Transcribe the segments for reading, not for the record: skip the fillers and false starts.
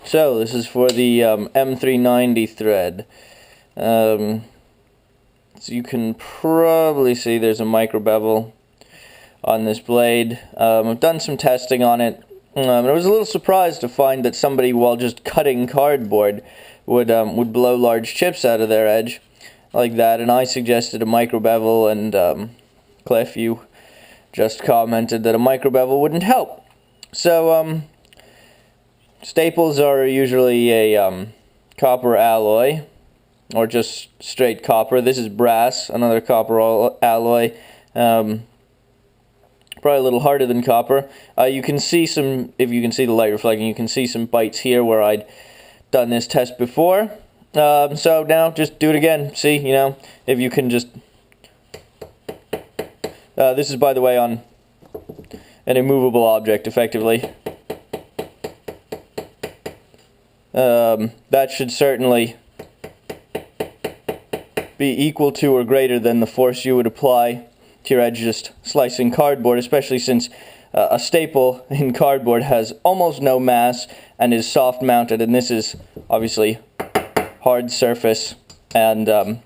So this is for the M390 thread. So you can probably see there's a micro bevel on this blade. I've done some testing on it. I was a little surprised to find that somebody, while just cutting cardboard, would blow large chips out of their edge like that. And I suggested a micro bevel, and Cliff, you just commented that a micro bevel wouldn't help. So staples are usually a copper alloy, or just straight copper. This is brass, another copper alloy. Probably a little harder than copper. You can see some, if you can see the light reflecting, you can see some bites here where I'd done this test before. So now just do it again. See, if you can just... this is, by the way, on an immovable object, effectively. That should certainly be equal to or greater than the force you would apply to your edge just slicing cardboard, especially since a staple in cardboard has almost no mass and is soft mounted, and this is obviously hard surface and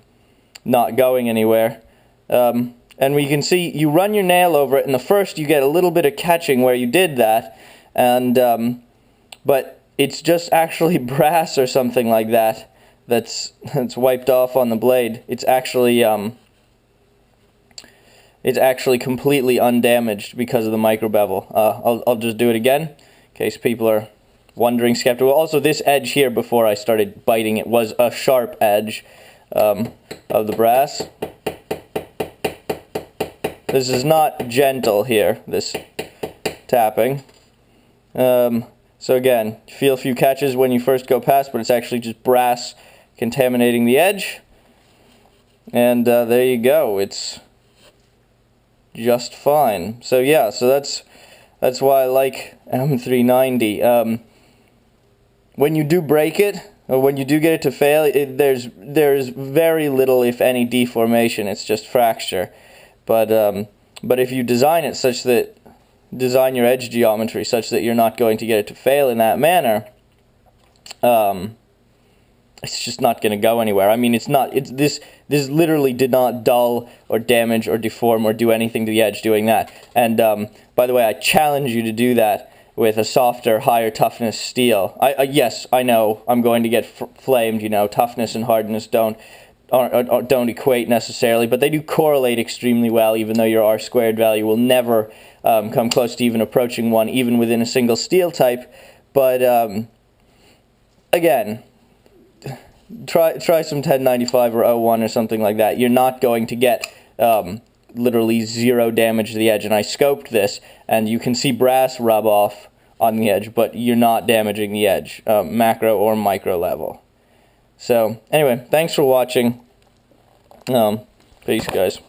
not going anywhere. And we can see you run your nail over it, and the first you get a little bit of catching where you did that, and but it's just actually brass or something like that that's wiped off on the blade. It's actually completely undamaged because of the micro bevel. I'll just do it again in case people are wondering, skeptical. Also, this edge here, before I started biting it, was a sharp edge of the brass. This is not gentle here, this tapping. So again, feel a few catches when you first go past, but it's actually just brass contaminating the edge. And there you go, it's just fine. So yeah, so that's why I like M390. When you do break it, or when you do get it to fail, there's very little, if any, deformation. It's just fracture. But if you design it such that, design your edge geometry such that you're not going to get it to fail in that manner, it's just not going to go anywhere. I mean, this literally did not dull or damage or deform or do anything to the edge doing that. And by the way, I challenge you to do that with a softer, higher toughness steel. Yes, I know I'm going to get flamed. Toughness and hardness don't equate necessarily, but they do correlate extremely well, even though your R² value will never come close to even approaching one, even within a single steel type. But again, try some 1095 or 01 or something like that. You're not going to get literally zero damage to the edge. And I scoped this, and you can see brass rub off on the edge, but you're not damaging the edge, macro or micro level. So anyway, thanks for watching. Peace, guys.